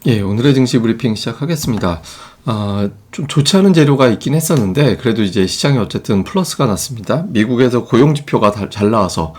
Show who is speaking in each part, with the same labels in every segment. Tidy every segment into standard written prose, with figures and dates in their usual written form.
Speaker 1: 예, 오늘의 증시 브리핑 시작하겠습니다. 좀 좋지 않은 재료가 있긴 했었는데, 그래도 이제 시장이 어쨌든 플러스가 났습니다. 미국에서 고용 지표가 잘 나와서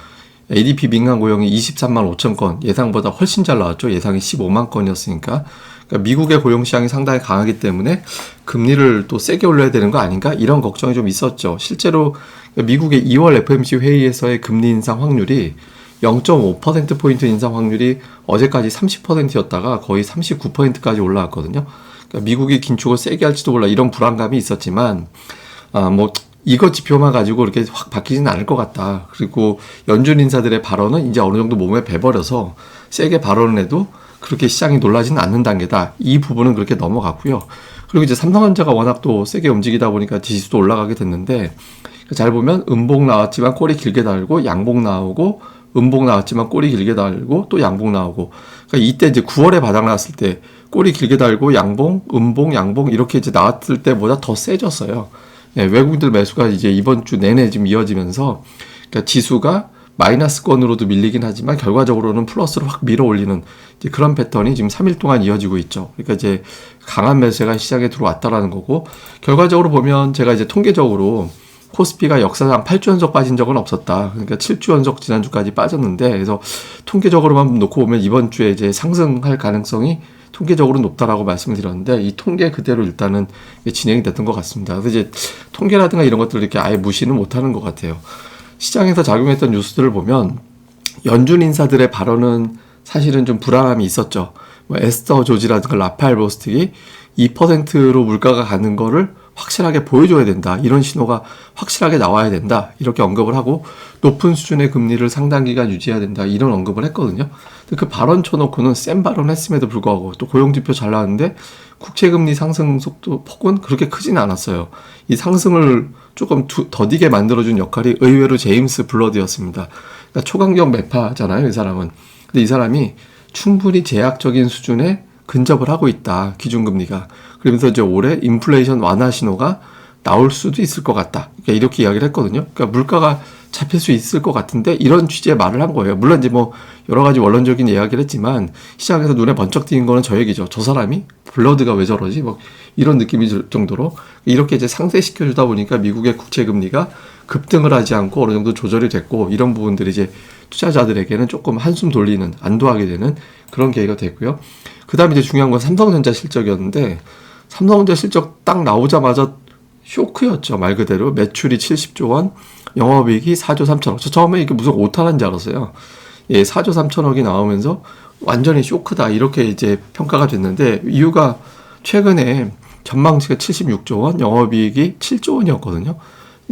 Speaker 1: ADP 민간 고용이 23만 5천 건, 예상보다 훨씬 잘 나왔죠. 예상이 15만 건이었으니까. 그러니까 미국의 고용 시장이 상당히 강하기 때문에 금리를 또 세게 올려야 되는 거 아닌가? 이런 걱정이 좀 있었죠. 실제로 미국의 2월 FOMC 회의에서의 금리 인상 확률이 0.5%포인트 인상 확률이 어제까지 30%였다가 거의 39%까지 올라왔거든요. 그러니까 미국이 긴축을 세게 할지도 몰라 이런 불안감이 있었지만, 이거 지표만 가지고 이렇게 확 바뀌지는 않을 것 같다. 그리고 연준 인사들의 발언은 이제 어느 정도 몸에 배버려서 세게 발언을 해도 그렇게 시장이 놀라지는 않는 단계다. 이 부분은 그렇게 넘어갔고요. 그리고 이제 삼성전자가 워낙 또 세게 움직이다 보니까 지수도 올라가게 됐는데, 잘 보면 음봉 나왔지만 꼬리 길게 달고 양봉 나오고 음봉 나왔지만 꼬리 길게 달고 또 양봉 나오고. 그러니까 이때 이제 9월에 바닥 나왔을 때 꼬리 길게 달고 양봉, 음봉, 양봉 이렇게 이제 나왔을 때보다 더 세졌어요. 예, 외국인들 매수가 이제 이번 주 내내 지금 이어지면서, 그러니까 지수가 마이너스권으로도 밀리긴 하지만 결과적으로는 플러스로 확 밀어 올리는 이제 그런 패턴이 지금 3일 동안 이어지고 있죠. 그러니까 이제 강한 매수가 시장에 들어왔다라는 거고, 결과적으로 보면 제가 이제 통계적으로 코스피가 역사상 8주 연속 빠진 적은 없었다. 그러니까 7주 연속 지난주까지 빠졌는데, 그래서 통계적으로만 놓고 보면 이번 주에 이제 상승할 가능성이 통계적으로 높다라고 말씀을 드렸는데, 이 통계 그대로 일단은 진행이 됐던 것 같습니다. 그래서 이제 통계라든가 이런 것들을 이렇게 아예 무시는 못하는 것 같아요. 시장에서 작용했던 뉴스들을 보면 연준 인사들의 발언은 사실은 좀 불안함이 있었죠. 에스더 조지라든가 라파엘 보스틱이 2%로 물가가 가는 거를 확실하게 보여줘야 된다. 이런 신호가 확실하게 나와야 된다. 이렇게 언급을 하고 높은 수준의 금리를 상당 기간 유지해야 된다. 이런 언급을 했거든요. 근데 그 발언 쳐놓고는 센 발언 했음에도 불구하고 또 고용지표 잘 나왔는데 국채금리 상승 속도 폭은 그렇게 크진 않았어요. 이 상승을 조금 더디게 만들어준 역할이 의외로 제임스 블러드였습니다. 그러니까 초강력 매파잖아요, 이 사람은. 근데 이 사람이 충분히 제약적인 수준에 근접을 하고 있다, 기준금리가. 그러면서 이제 올해 인플레이션 완화 신호가 나올 수도 있을 것 같다. 그러니까 이렇게 이야기를 했거든요. 그러니까 물가가 잡힐 수 있을 것 같은데 이런 취지의 말을 한 거예요. 물론 이제 여러 가지 원론적인 이야기를 했지만 시장에서 눈에 번쩍 띄는 거는 저 얘기죠. 저 사람이 블러드가 왜 저러지? 이런 느낌이 들 정도로 이렇게 이제 상쇄시켜 주다 보니까 미국의 국채 금리가 급등을 하지 않고 어느 정도 조절이 됐고, 이런 부분들이 이제 투자자들에게는 조금 한숨 돌리는, 안도하게 되는 그런 계기가 됐고요. 그 다음에 이제 중요한 건 삼성전자 실적이었는데, 삼성전자 실적 딱 나오자마자 쇼크였죠. 말 그대로 매출이 70조 원, 영업이익이 4조 3천억. 저 처음에 이게 무슨 오타난 줄 알았어요. 예, 4조 3천억이 나오면서 완전히 쇼크다 이렇게 이제 평가가 됐는데, 이유가 최근에 전망치가 76조 원, 영업이익이 7조 원이었거든요.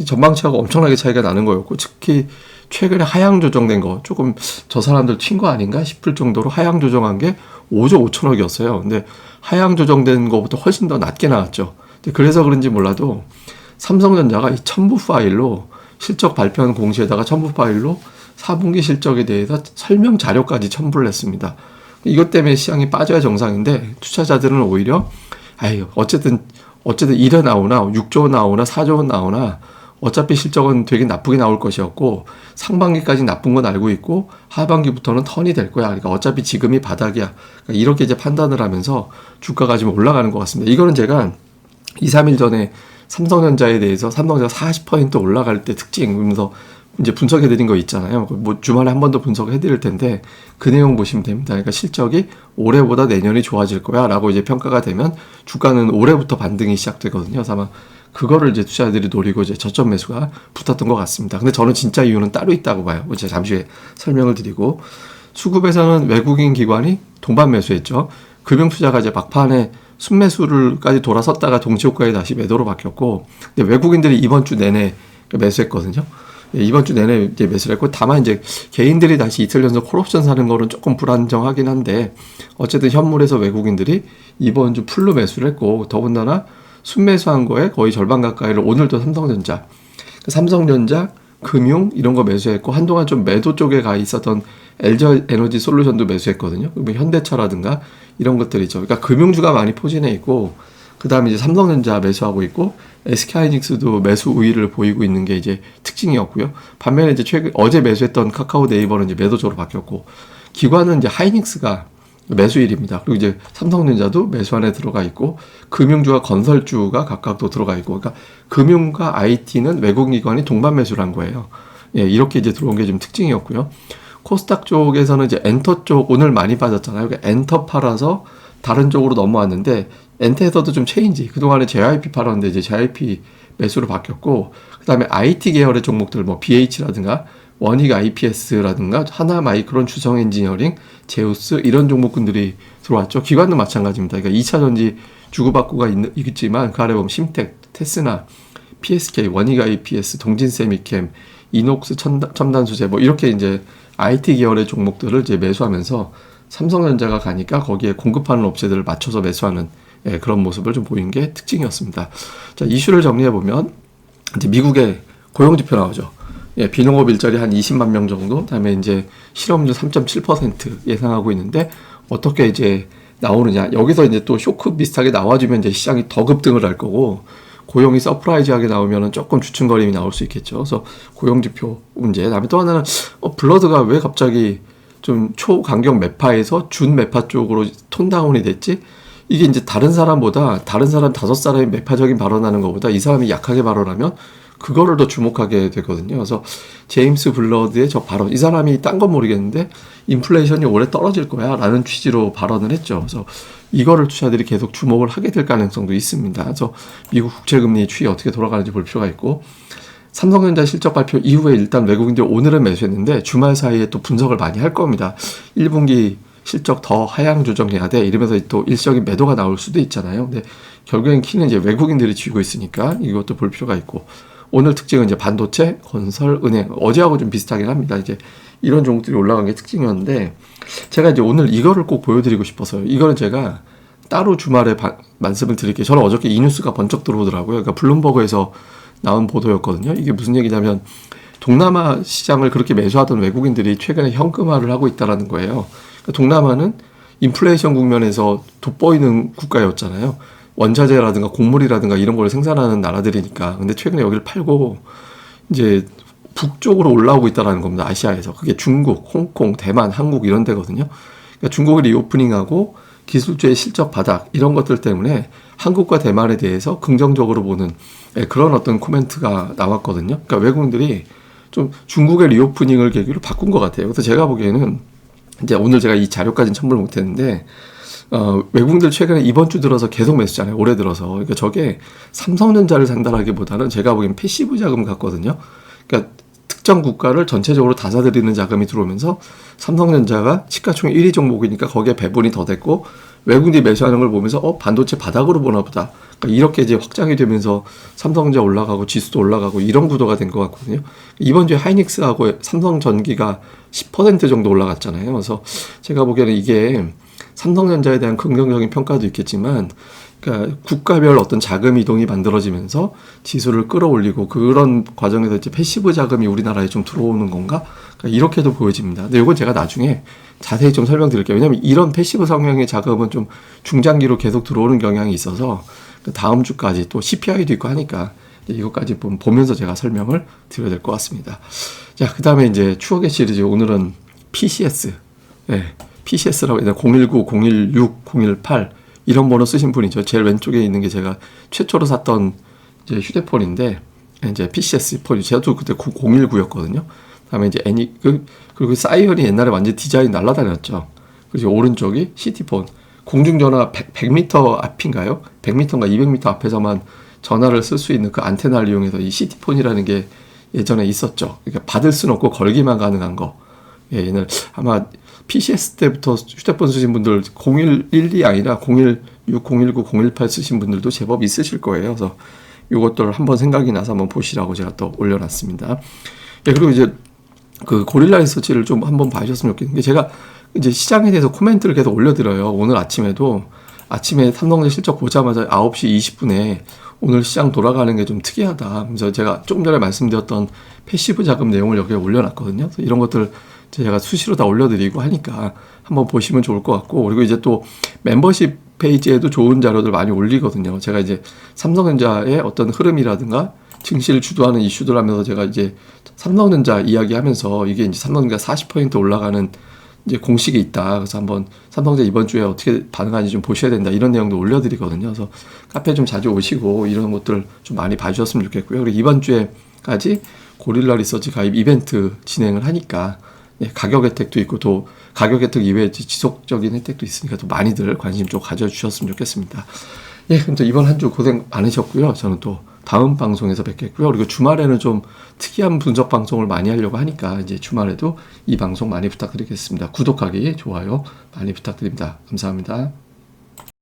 Speaker 1: 전망치하고 엄청나게 차이가 나는 거였고, 특히 최근에 하향 조정된 거, 조금 저 사람들 튄 거 아닌가 싶을 정도로 하향 조정한 게 5조 5천억이었어요. 근데 하향 조정된 거보다 훨씬 더 낮게 나왔죠. 그래서 그런지 몰라도 삼성전자가 이 첨부 파일로 실적 발표한 공시에다가 첨부 파일로 4분기 실적에 대해서 설명 자료까지 첨부를 했습니다. 이것 때문에 시장이 빠져야 정상인데, 투자자들은 오히려 어쨌든 1회 나오나 6조 원 나오나 4조 원 나오나 어차피 실적은 되게 나쁘게 나올 것이었고, 상반기까지 나쁜 건 알고 있고 하반기부터는 턴이 될 거야. 그러니까 어차피 지금이 바닥이야. 그러니까 이렇게 이제 판단을 하면서 주가가 지금 올라가는 것 같습니다. 이거는 제가 2, 3일 전에 삼성전자에 대해서 삼성전자 40% 올라갈 때 특징 그러면서 이제 분석해드린 거 있잖아요. 주말에 한 번 더 분석해드릴 텐데 그 내용 보시면 됩니다. 그러니까 실적이 올해보다 내년이 좋아질 거야 라고 이제 평가가 되면 주가는 올해부터 반등이 시작되거든요. 그래서 아마 그거를 이제 투자자들이 노리고 이제 저점 매수가 붙었던 것 같습니다. 근데 저는 진짜 이유는 따로 있다고 봐요. 제가 잠시 후에 설명을 드리고, 수급에서는 외국인 기관이 동반 매수했죠. 금융투자가 이제 막판에 순매수를까지 돌아섰다가 동시효과에 다시 매도로 바뀌었고, 근데 외국인들이 이번 주 내내 매수했거든요. 이번 주 내내 이제 매수를 했고, 다만 이제 개인들이 다시 이틀 연속 콜옵션 사는 거는 조금 불안정하긴 한데, 어쨌든 현물에서 외국인들이 이번 주 풀로 매수를 했고, 더군다나 순매수한 거에 거의 절반 가까이를 오늘도 삼성전자, 금융 이런 거 매수했고, 한동안 좀 매도 쪽에 가 있었던 LG 에너지 솔루션도 매수했거든요. 현대차라든가 이런 것들이죠. 그러니까 금융주가 많이 포진해 있고, 그 다음에 이제 삼성전자 매수하고 있고, SK하이닉스도 매수 우위를 보이고 있는 게 이제 특징이었고요. 반면에 이제 어제 매수했던 카카오 네이버는 이제 매도적으로 바뀌었고, 기관은 이제 하이닉스가 매수일입니다. 그리고 이제 삼성전자도 매수 안에 들어가 있고 금융주와 건설주가 각각 또 들어가 있고 그러니까 금융과 IT는 외국기관이 동반 매수를 한 거예요. 예, 이렇게 이제 들어온 게 좀 특징이었고요. 코스닥 쪽에서는 이제 엔터 쪽 오늘 많이 빠졌잖아요. 그러니까 엔터 팔아서 다른 쪽으로 넘어왔는데 엔터에서도 좀 체인지. 그동안에 JYP 팔았는데 이제 JYP 매수로 바뀌었고 그다음에 IT 계열의 종목들 뭐 BH라든가 원익 IPS라든가 하나마이크론 주성엔지니어링 제우스 이런 종목군들이 들어왔죠. 기관도 마찬가지입니다. 그러니까 2차 전지 주고받고가 있지만 그 아래 보면 심텍, 테스나, PSK, 원익 IPS, 동진세미캠, 이녹스 첨단소재 뭐 이렇게 이제 IT 계열의 종목들을 이제 매수하면서 삼성전자가 가니까 거기에 공급하는 업체들을 맞춰서 매수하는 예, 그런 모습을 좀 보인 게 특징이었습니다. 자, 이슈를 정리해 보면 이제 미국의 고용지표 나오죠. 예, 비농업 일자리 한 20만 명 정도, 그다음에 이제 실업률 3.7% 예상하고 있는데 어떻게 이제 나오느냐. 여기서 이제 또 쇼크 비슷하게 나와주면 이제 시장이 더 급등을 할 거고 고용이 서프라이즈하게 나오면은 조금 주춤거림이 나올 수 있겠죠. 그래서 고용지표 문제. 그다음에 또 하나는 블러드가 왜 갑자기 좀 초강경 매파에서 준 매파 쪽으로 톤다운이 됐지? 이게 이제 다른 사람보다 다른 사람 5사람이 매파적인 발언하는 것보다 이 사람이 약하게 발언하면 그거를 더 주목하게 되거든요. 그래서 제임스 블러드의 저 발언, 이 사람이 딴 건 모르겠는데 인플레이션이 올해 떨어질 거야 라는 취지로 발언을 했죠. 그래서 이거를 투자들이 계속 주목을 하게 될 가능성도 있습니다. 그래서 미국 국채금리 추이 어떻게 돌아가는지 볼 필요가 있고 삼성전자 실적 발표 이후에 일단 외국인들이 오늘은 매수했는데 주말 사이에 또 분석을 많이 할 겁니다. 1분기 실적 더 하향 조정해야 돼 이러면서 또 일시적인 매도가 나올 수도 있잖아요. 근데 결국엔 키는 이제 외국인들이 쥐고 있으니까 이것도 볼 필요가 있고 오늘 특징은 이제 반도체, 건설, 은행 어제하고 좀 비슷하긴 합니다. 이제 이런 종목들이 올라간 게 특징이었는데 제가 이제 오늘 이거를 꼭 보여드리고 싶어서요. 이거는 제가 따로 주말에 말씀을 드릴게요. 저는 어저께 이 뉴스가 번쩍 들어오더라고요. 그러니까 블룸버그에서 나온 보도였거든요. 이게 무슨 얘기냐면 동남아 시장을 그렇게 매수하던 외국인들이 최근에 현금화를 하고 있다는 거예요. 그러니까 동남아는 인플레이션 국면에서 돋보이는 국가였잖아요. 원자재라든가 곡물이라든가 이런 걸 생산하는 나라들이니까. 근데 최근에 여기를 팔고 이제 북쪽으로 올라오고 있다는 겁니다. 아시아에서. 그게 중국, 홍콩, 대만, 한국 이런 데거든요. 그러니까 중국이 리오프닝하고 기술주의 실적 바닥 이런 것들 때문에 한국과 대만에 대해서 긍정적으로 보는 그런 어떤 코멘트가 나왔거든요. 그러니까 외국인들이 좀 중국의 리오프닝을 계기로 바꾼 것 같아요. 그래서 제가 보기에는 이제 오늘 제가 이 자료까지는 첨부를 못했는데 외국인들 최근에 이번 주 들어서 계속 매수잖아요. 올해 들어서. 그러니까 저게 삼성전자를 산다라기보다는 제가 보기엔 패시브 자금 같거든요. 그러니까 특정 국가를 전체적으로 다 사들이는 자금이 들어오면서 삼성전자가 시가총액 1위 종목이니까 거기에 배분이 더 됐고 외국인들이 매수하는 걸 보면서 반도체 바닥으로 보나 보다. 그러니까 이렇게 이제 확장이 되면서 삼성전자 올라가고 지수도 올라가고 이런 구도가 된 것 같거든요. 이번 주에 하이닉스하고 삼성전기가 10% 정도 올라갔잖아요. 그래서 제가 보기에는 이게 삼성전자에 대한 긍정적인 평가도 있겠지만 그러니까 국가별 어떤 자금 이동이 만들어지면서 지수를 끌어올리고 그런 과정에서 이제 패시브 자금이 우리나라에 좀 들어오는 건가? 그러니까 이렇게도 보여집니다. 근데 이건 제가 나중에 자세히 좀 설명드릴게요. 왜냐하면 이런 패시브 성향의 자금은 좀 중장기로 계속 들어오는 경향이 있어서 다음 주까지 또 CPI도 있고 하니까 이것까지 보면서 제가 설명을 드려야 될 것 같습니다. 자, 그 다음에 이제 추억의 시리즈 오늘은 PCS. 네, PCS라고 해서 019, 016, 018 이런 번호 쓰신 분이죠. 제일 왼쪽에 있는 게 제가 최초로 샀던 이제 휴대폰인데 이제 PCS 폰이 저도 그때 019였거든요. 그다음에 이제 그리고 사이언이 옛날에 완전 디자인 날라다녔죠. 그리고 오른쪽이 CT폰. 공중전화 100m 앞인가요? 100m인가 200m 앞에서만 전화를 쓸 수 있는 그 안테나를 이용해서 이 CT폰이라는 게 예전에 있었죠. 그러니까 받을 수는 없고 걸기만 가능한 거. 예, 얘는 아마 PCS 때부터 휴대폰 쓰신 분들 0112 아니라 016, 019, 018 쓰신 분들도 제법 있으실 거예요. 그래서 이것들 한번 생각이 나서 한번 보시라고 제가 또 올려놨습니다. 예, 그리고 이제 그 고릴라 리서치를 좀 한번 봐주셨으면 좋겠는데 제가 이제 시장에 대해서 코멘트를 계속 올려드려요. 오늘 아침에도 아침에 삼성전자 실적 보자마자 9시 20분에 오늘 시장 돌아가는 게 좀 특이하다. 그래서 제가 조금 전에 말씀드렸던 패시브 자금 내용을 여기에 올려놨거든요. 그래서 이런 것들 제가 수시로 다 올려드리고 하니까 한번 보시면 좋을 것 같고 그리고 이제 또 멤버십 페이지에도 좋은 자료들 많이 올리거든요. 제가 이제 삼성전자의 어떤 흐름이라든가 증시를 주도하는 이슈들 하면서 제가 이제 삼성전자 이야기하면서 이게 이제 삼성전자 40% 올라가는 이제 공식이 있다. 그래서 한번 삼성전자 이번 주에 어떻게 반응하는지 좀 보셔야 된다. 이런 내용도 올려드리거든요. 그래서 카페 좀 자주 오시고 이런 것들 좀 많이 봐주셨으면 좋겠고요. 그리고 이번 주에까지 고릴라 리서치 가입 이벤트 진행을 하니까 가격 혜택도 있고 또 가격 혜택 이외에 지속적인 혜택도 있으니까 또 많이들 관심 좀 가져주셨으면 좋겠습니다. 예, 그럼 또 이번 한 주 고생 많으셨고요. 저는 또 다음 방송에서 뵙겠고요. 그리고 주말에는 좀 특이한 분석 방송을 많이 하려고 하니까 이제 주말에도 이 방송 많이 부탁드리겠습니다. 구독하기, 좋아요 많이 부탁드립니다. 감사합니다.